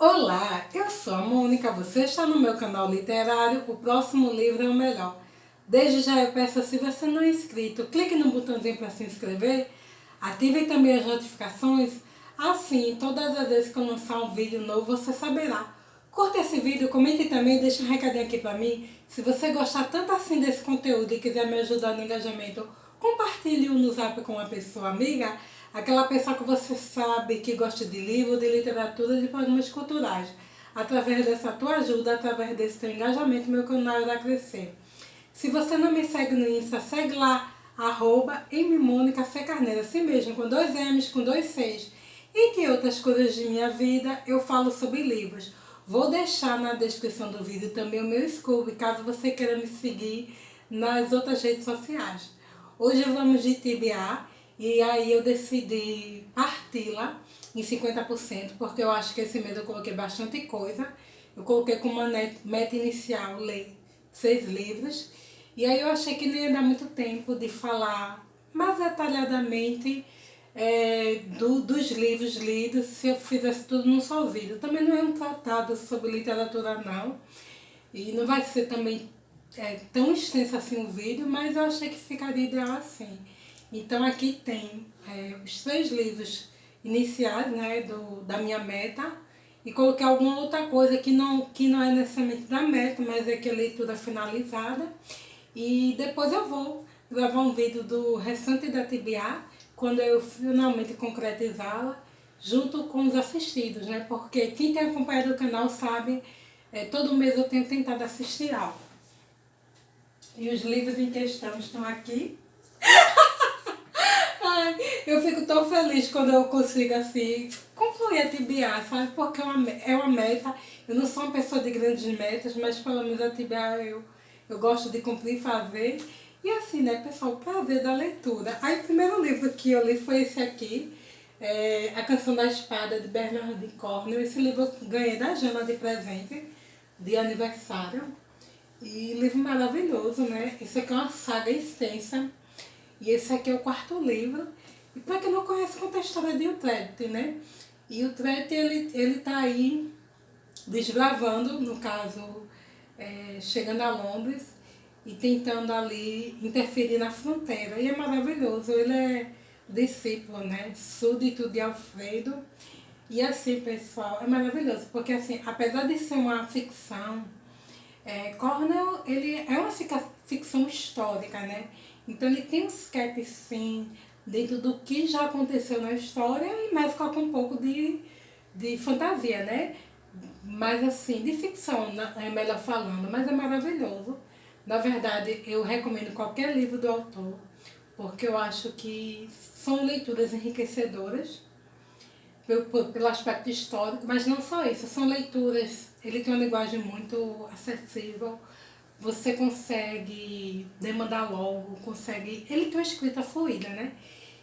Olá, eu sou a Mônica, você está no meu canal literário, o próximo livro é o melhor. Desde já eu peço, se você não é inscrito, clique no botãozinho para se inscrever, ative também as notificações, assim todas as vezes que eu lançar um vídeo novo você saberá. Curta esse vídeo, comente também, deixa um recadinho aqui para mim. Se você gostar tanto assim desse conteúdo e quiser me ajudar no engajamento, compartilhe-o no Zap com uma pessoa amiga, aquela pessoa que você sabe que gosta de livro, de literatura, de programas culturais. Através dessa tua ajuda, através desse teu engajamento, meu canal irá crescer. Se você não me segue no Insta, segue lá, @mmonicaccarneiro, assim mesmo, com 2 M's, com 2 C's. E que outras coisas de minha vida eu falo sobre livros. Vou deixar na descrição do vídeo também o meu Scooby, caso você queira me seguir nas outras redes sociais. Hoje vamos de TBA e aí eu decidi parti-la em 50%, porque eu acho que esse mês eu coloquei bastante coisa. Eu coloquei como uma meta inicial ler 6 livros. E aí eu achei que não ia dar muito tempo de falar mais detalhadamente dos livros lidos se eu fizesse tudo num só vídeo. Também não é um tratado sobre literatura não. E não vai ser também tão extenso assim o vídeo, mas eu achei que ficaria ideal assim. Então aqui tem os 3 livros iniciais, né, da minha meta, e coloquei alguma outra coisa que não é necessariamente da meta, mas é que é leitura finalizada. E depois eu vou gravar um vídeo do restante da TBA, quando eu finalmente concretizá-la, junto com os assistidos, né? Porque quem tem acompanhado o canal sabe, todo mês eu tenho tentado assistir algo. E os livros em questão estão aqui. Ai, eu fico tão feliz quando eu consigo, assim, concluir a TBA, sabe? Porque é uma meta. Eu não sou uma pessoa de grandes metas, mas pelo menos a TBA eu gosto de cumprir e fazer. E assim, né, pessoal, o prazer da leitura. Aí o primeiro livro que eu li foi esse aqui, A Canção da Espada, de Bernard Cornwell. Esse livro eu ganhei da Jana de presente, de aniversário. E livro maravilhoso, né? Esse aqui é uma saga extensa. E esse aqui é o 4º livro. E para quem não conhece, conta a história de Utrecht, né? E Utrecht, ele tá aí desbravando, no caso, chegando a Londres e tentando ali interferir na fronteira. E é maravilhoso, ele é discípulo, né? Súdito de Alfredo. E assim, pessoal, é maravilhoso, porque assim, apesar de ser uma ficção, Cornell, ele é uma ficção histórica, né? Então ele tem uns caps, sim, dentro do que já aconteceu na história, e mais com um pouco de fantasia, né? Mas assim, de ficção, é melhor falando, mas é maravilhoso. Na verdade, eu recomendo qualquer livro do autor, porque eu acho que são leituras enriquecedoras, pelo aspecto histórico, mas não só isso, são leituras, ele tem uma linguagem muito acessível, você consegue demandar logo, ele tem uma escrita fluida, né?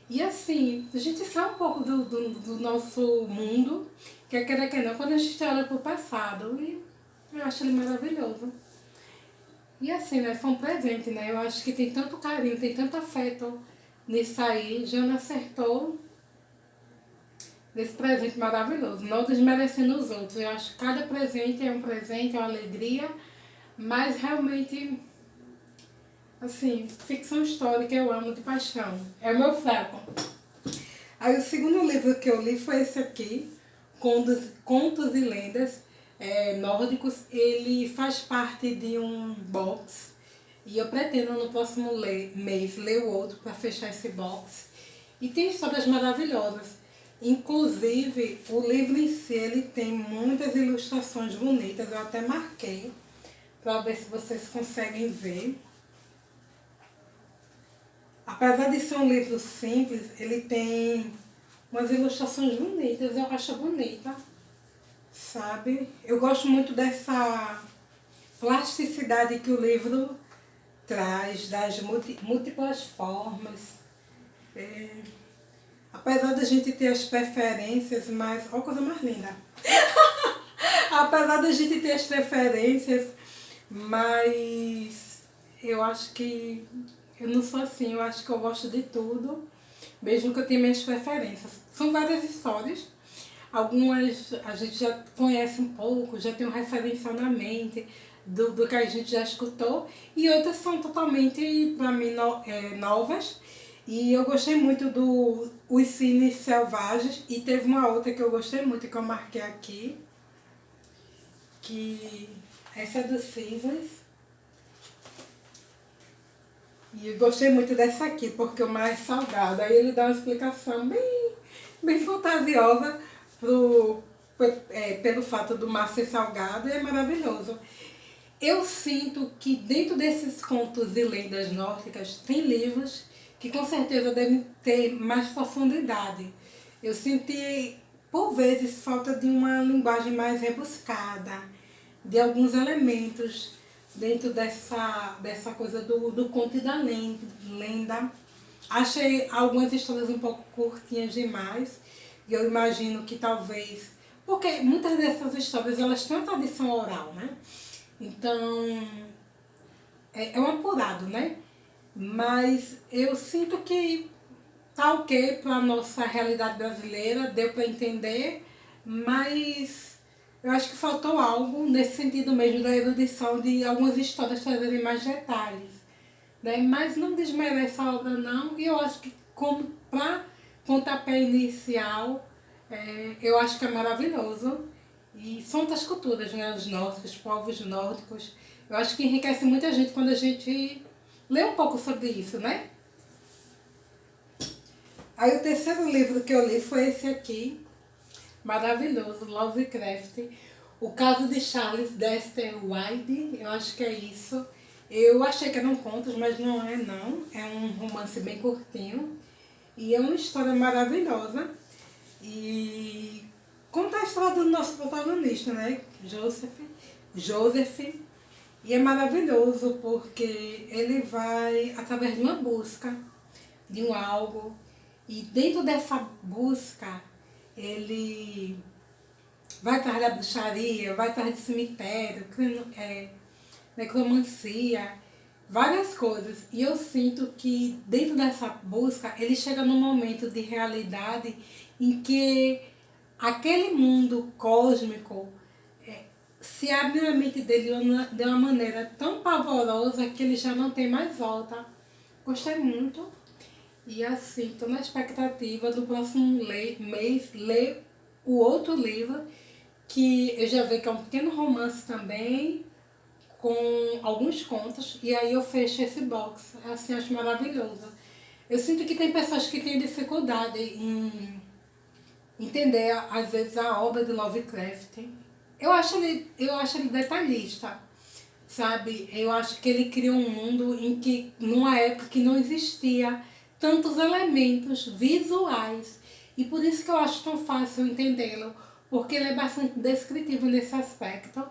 E assim, a gente sai um pouco do nosso mundo, quer queira que não, quando a gente olha para o passado, e eu acho ele maravilhoso. E assim, né, foi um presente, né? Eu acho que tem tanto carinho, tem tanto afeto nisso aí, Jana acertou desse presente maravilhoso, não desmerecendo os outros. Eu acho que cada presente é um presente, é uma alegria, mas realmente, assim, ficção histórica eu amo de paixão. É o meu foco. Aí o segundo livro que eu li foi esse aqui, Contos e Lendas Nórdicos. Ele faz parte de um box e eu pretendo no próximo mês ler o outro para fechar esse box. E tem histórias maravilhosas. Inclusive, o livro em si, ele tem muitas ilustrações bonitas. Eu até marquei para ver se vocês conseguem ver. Apesar de ser um livro simples, ele tem umas ilustrações bonitas. Eu acho bonita, sabe? Eu gosto muito dessa plasticidade que o livro traz, das múltiplas formas. Apesar da gente ter as preferências, mas... Olha a coisa mais linda! Apesar da gente ter as preferências, mas eu acho que eu não sou assim, eu acho que eu gosto de tudo, mesmo que eu tenha minhas preferências. São várias histórias. Algumas a gente já conhece um pouco, já tem um referencial na mente do que a gente já escutou, e outras são totalmente, para mim, novas. E eu gostei muito do Os Cines Selvagens, e teve uma outra que eu gostei muito, que eu marquei aqui, que essa é do Cisnes. E eu gostei muito dessa aqui, porque o mar é salgado. Aí ele dá uma explicação bem fantasiosa pelo fato do mar ser salgado, e é maravilhoso. Eu sinto que dentro desses contos e lendas nórdicas tem livros que com certeza devem ter mais profundidade. Eu senti, por vezes, falta de uma linguagem mais rebuscada, de alguns elementos dentro dessa coisa do conto e da lenda. Achei algumas histórias um pouco curtinhas demais, e eu imagino que talvez... Porque muitas dessas histórias elas têm uma tradição oral, né? Então, é um apurado, né? Mas eu sinto que tá ok para a nossa realidade brasileira, deu para entender, mas eu acho que faltou algo nesse sentido mesmo da erudição de algumas histórias trazerem mais detalhes, né? Mas não desmerece a obra não, e eu acho que como para pontapé inicial, eu acho que é maravilhoso. E são outras culturas, né? Os nórdicos, os povos nórdicos. Eu acho que enriquece muita gente quando a gente lê um pouco sobre isso, né? Aí o terceiro livro que eu li foi esse aqui, maravilhoso, Lovecraft. O caso de Charles Dexter Wade, eu acho que é isso. Eu achei que eram contos, mas não é não. É um romance bem curtinho. E é uma história maravilhosa. E conta a história do nosso protagonista, né? Joseph. E é maravilhoso porque ele vai através de uma busca de um algo. E dentro dessa busca, ele vai atrás da bruxaria, vai atrás de cemitério, necromancia, várias coisas. E eu sinto que dentro dessa busca, ele chega num momento de realidade em que aquele mundo cósmico se abre na mente dele de uma maneira tão pavorosa que ele já não tem mais volta. Gostei muito. E assim, estou na expectativa do próximo mês ler o outro livro, que eu já vi que é um pequeno romance também, com alguns contos, e aí eu fecho esse box. Assim, acho maravilhoso. Eu sinto que tem pessoas que têm dificuldade em entender, às vezes, a obra de Lovecraft. Eu acho ele detalhista, sabe? Eu acho que ele criou um mundo em que, numa época que não existia tantos elementos visuais. E por isso que eu acho tão fácil entendê-lo, porque ele é bastante descritivo nesse aspecto.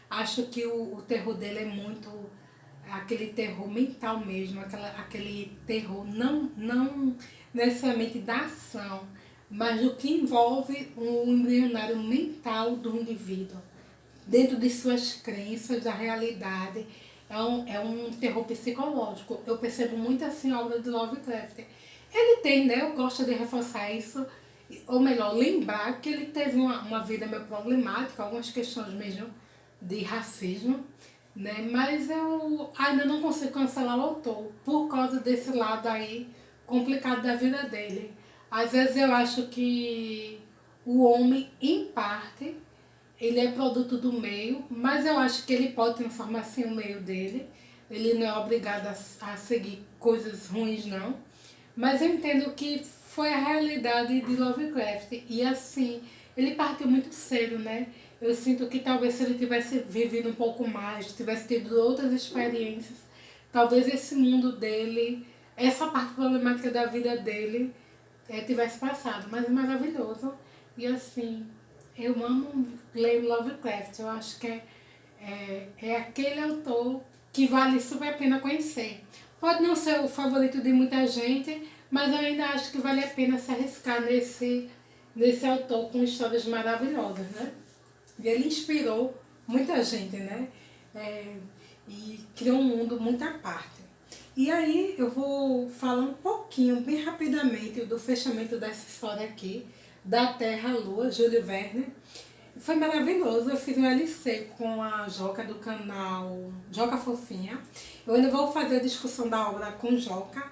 Acho que o terror dele é muito aquele terror mental mesmo, aquele terror não necessariamente da ação, mas o que envolve o embrionário mental do indivíduo, dentro de suas crenças, da realidade. É um terror psicológico. Eu percebo muito assim a obra de Lovecraft. Ele tem, né? Eu gosto de reforçar isso, ou melhor, lembrar que ele teve uma vida meio problemática, algumas questões mesmo de racismo, né? Mas eu ainda não consigo cancelar o autor por causa desse lado aí complicado da vida dele. Às vezes eu acho que o homem, em parte, ele é produto do meio, mas eu acho que ele pode transformar assim o meio dele. Ele não é obrigado a seguir coisas ruins, não. Mas eu entendo que foi a realidade de Lovecraft. E assim, ele partiu muito cedo, né? Eu sinto que talvez se ele tivesse vivido um pouco mais, tivesse tido outras experiências, talvez esse mundo dele, essa parte problemática da vida dele, tivesse passado. Mas é maravilhoso. E assim, eu amo ler Lovecraft. Eu acho que é aquele autor que vale super a pena conhecer. Pode não ser o favorito de muita gente, mas eu ainda acho que vale a pena se arriscar nesse autor com histórias maravilhosas, né? E ele inspirou muita gente, né? E criou um mundo muito à parte. E aí eu vou falar um pouquinho, bem rapidamente, do fechamento dessa história aqui, da Terra à Lua, Júlio Verne. Foi maravilhoso, eu fiz um LC com a Joca do canal Joca Fofinha. Eu ainda vou fazer a discussão da obra com Joca,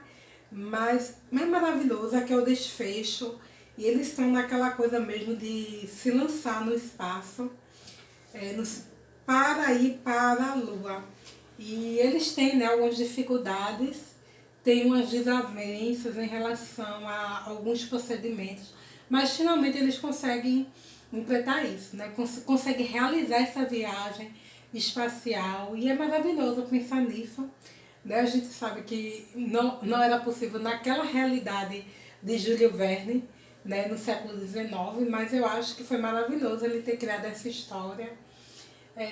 mas é maravilhoso, aqui é o desfecho. E eles estão naquela coisa mesmo de se lançar no espaço, para ir para a Lua. E eles têm, né, algumas dificuldades, têm umas desavenças em relação a alguns procedimentos, mas finalmente eles conseguem completar isso, né? Conseguem realizar essa viagem espacial e é maravilhoso pensar nisso. Né? A gente sabe que não era possível naquela realidade de Júlio Verne, né, no século XIX, mas eu acho que foi maravilhoso ele ter criado essa história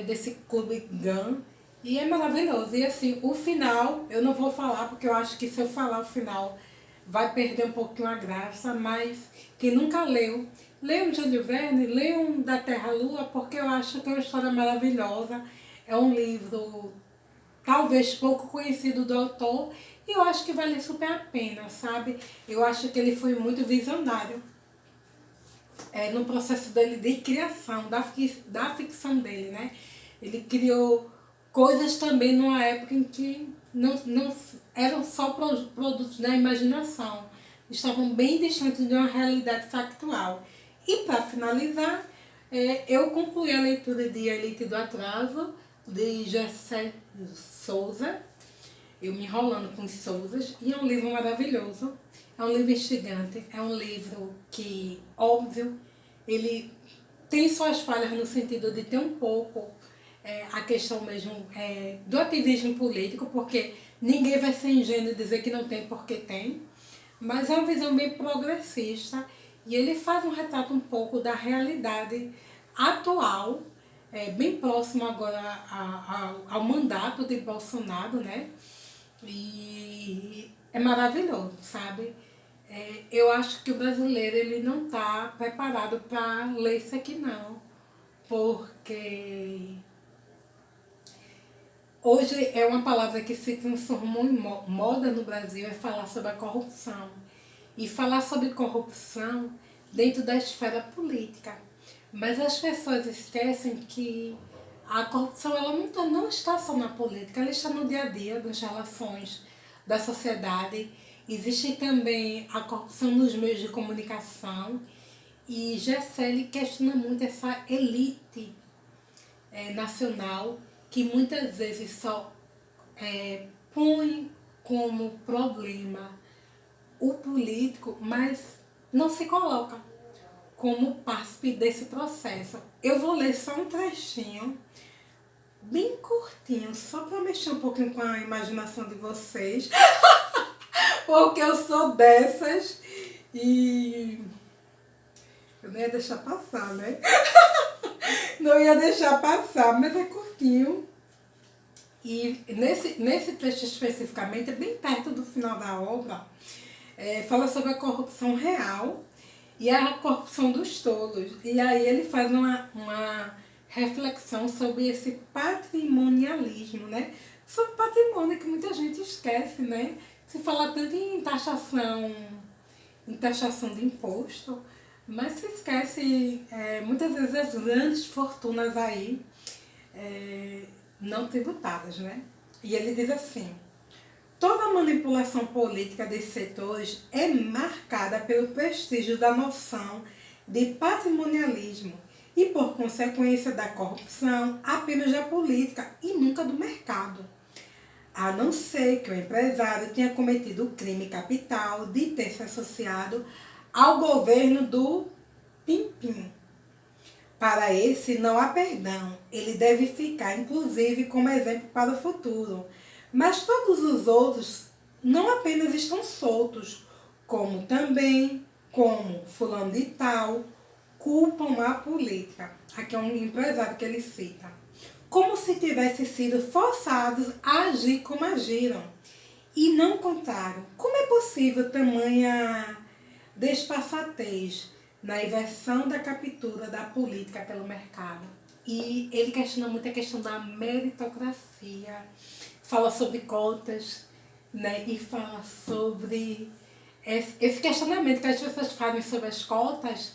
desse Clube Gun. E é maravilhoso. E assim, o final, eu não vou falar, porque eu acho que se eu falar o final vai perder um pouquinho a graça, mas quem nunca leu, leiam Júlio Verne, leiam Da Terra à Lua, porque eu acho que é uma história maravilhosa. É um livro talvez pouco conhecido do autor, e eu acho que vale super a pena, sabe? Eu acho que ele foi muito visionário no processo dele de criação, da ficção dele, né? Ele criou coisas também numa época em que não eram só produtos da imaginação, estavam bem distantes de uma realidade factual. E para finalizar, eu concluí a leitura de A Elite do Atraso, de Gessé Souza, eu me enrolando com os Souzas, e é um livro maravilhoso, é um livro instigante, é um livro que, óbvio, ele tem suas falhas no sentido de ter um pouco a questão mesmo do ativismo político, porque ninguém vai ser ingênuo e dizer que não tem porque tem, mas é uma visão bem progressista e ele faz um retrato um pouco da realidade atual, bem próximo agora ao mandato de Bolsonaro, né? E é maravilhoso, sabe? Eu acho que o brasileiro ele não está preparado para ler isso aqui não, porque hoje é uma palavra que se transformou em moda no Brasil, é falar sobre a corrupção. E falar sobre corrupção dentro da esfera política. Mas as pessoas esquecem que a corrupção ela não está só na política, ela está no dia a dia, nas relações da sociedade. Existe também a corrupção nos meios de comunicação. E Gessé questiona muito essa elite nacional que muitas vezes só põe como problema o político, mas não se coloca como parte desse processo. Eu vou ler só um trechinho, bem curtinho, só para mexer um pouquinho com a imaginação de vocês, porque eu sou dessas e eu não ia deixar passar, né? Não ia deixar passar, mas é curtinho. E nesse trecho especificamente, é bem perto do final da obra, fala sobre a corrupção real e a corrupção dos tolos. E aí ele faz uma reflexão sobre esse patrimonialismo, né? Sobre patrimônio que muita gente esquece, né? Se fala tanto em taxação de imposto, mas se esquece muitas vezes as grandes fortunas aí não tributadas, né? E ele diz assim: toda manipulação política desses setores é marcada pelo prestígio da noção de patrimonialismo e, por consequência da corrupção, apenas da política e nunca do mercado. A não ser que o empresário tenha cometido o crime capital de ter se associado ao governo do Pim-Pim. Para esse não há perdão, ele deve ficar inclusive como exemplo para o futuro. Mas todos os outros não apenas estão soltos, como também, como fulano de tal, culpam a política. Aqui é um empresário que ele cita. Como se tivessem sido forçados a agir como agiram. E não o contrário. Como é possível tamanha desfaçatez na inversão da captura da política pelo mercado? E ele questiona muito a questão da meritocracia, fala sobre cotas, né? E fala sobre esse questionamento que as pessoas fazem sobre as cotas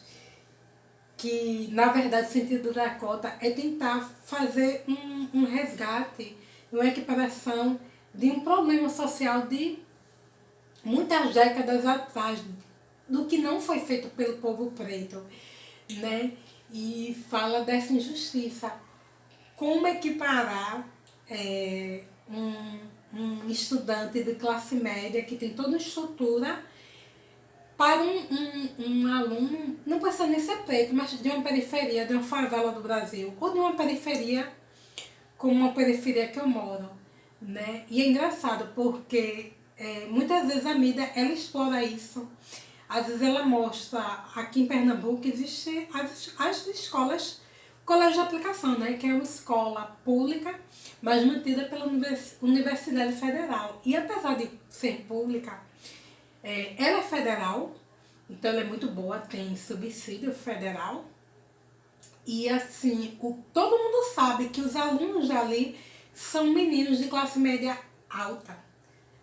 que na verdade o sentido da cota é tentar fazer um resgate, uma equiparação de um problema social de muitas décadas atrás, do que não foi feito pelo povo preto, né? E fala dessa injustiça. Como equiparar um estudante de classe média que tem toda a estrutura para um aluno, não precisa nem ser preto, mas de uma periferia, de uma favela do Brasil, ou de uma periferia como uma periferia que eu moro, né? E é engraçado porque muitas vezes a mídia ela explora isso. Às vezes ela mostra, aqui em Pernambuco existe as escolas, colégio de aplicação, né? Que é uma escola pública, mas mantida pela Universidade Federal. E apesar de ser pública, ela é federal, então ela é muito boa, tem subsídio federal. E assim, todo mundo sabe que os alunos dali são meninos de classe média alta,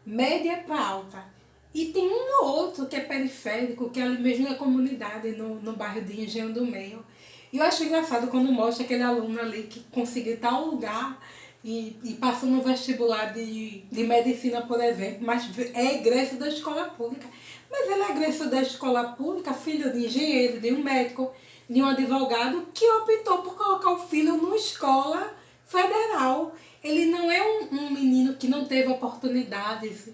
média para alta. E tem um ou outro que é periférico, que é ali mesmo na comunidade, no bairro de Engenho do Meio. E eu acho engraçado quando mostra aquele aluno ali que conseguiu tal lugar e passou no vestibular de medicina, por exemplo, mas é egresso da escola pública. Mas ele é egresso da escola pública, filho de engenheiro, de um médico, de um advogado, que optou por colocar o filho numa escola federal. Ele não é um menino que não teve oportunidades,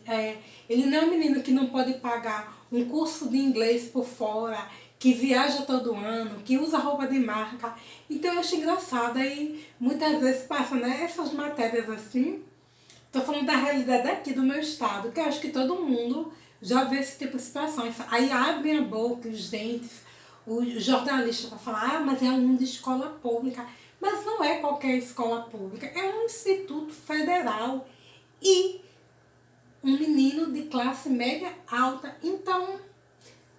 ele não é um menino que não pode pagar um curso de inglês por fora, que viaja todo ano, que usa roupa de marca. Então eu acho engraçado, aí muitas vezes passam, né, essas matérias assim. Estou falando da realidade aqui do meu estado, que eu acho que todo mundo já vê esse tipo de situações. Aí abrem a boca, os dentes, o jornalista para falar, mas é aluno de escola pública. Mas não é qualquer escola pública, é um instituto federal e um menino de classe média alta. Então,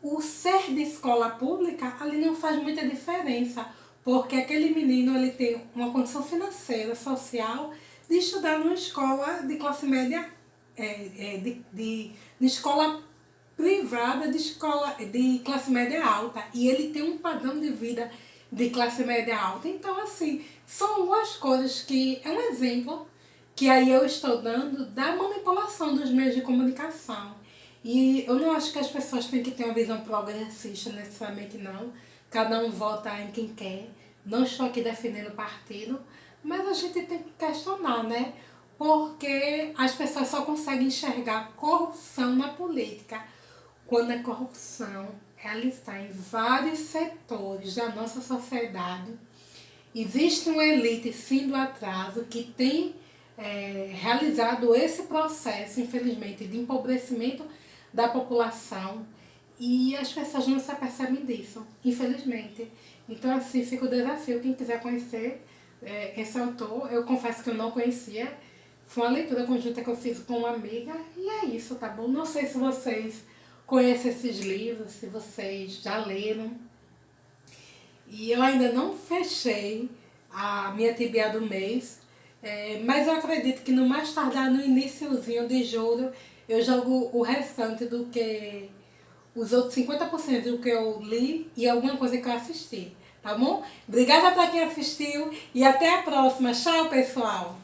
o ser de escola pública ali não faz muita diferença, porque aquele menino ele tem uma condição financeira, social, de estudar numa escola de classe média, de escola privada, de classe média alta. E ele tem um padrão de vida de classe média alta. Então, assim, são algumas coisas que é um exemplo que aí eu estou dando da manipulação dos meios de comunicação. E eu não acho que as pessoas têm que ter uma visão progressista necessariamente, não. Cada um vota em quem quer. Não estou aqui defendendo partido, mas a gente tem que questionar, né? Porque as pessoas só conseguem enxergar corrupção na política quando a corrupção ela está em vários setores da nossa sociedade. Existe uma elite, sim, do atraso, que tem realizado esse processo, infelizmente, de empobrecimento da população, e as pessoas não se apercebem disso, infelizmente. Então, assim, fica o desafio. Quem quiser conhecer esse autor, eu confesso que eu não conhecia, foi uma leitura conjunta que eu fiz com uma amiga, e é isso, tá bom? Não sei se vocês conhecem esses livros, se vocês já leram. E eu ainda não fechei a minha TBA do mês, mas eu acredito que no mais tardar no iniciozinho de julho eu jogo o restante do que os outros 50% do que eu li e alguma coisa que eu assisti, tá bom? Obrigada para quem assistiu e até a próxima. Tchau, pessoal!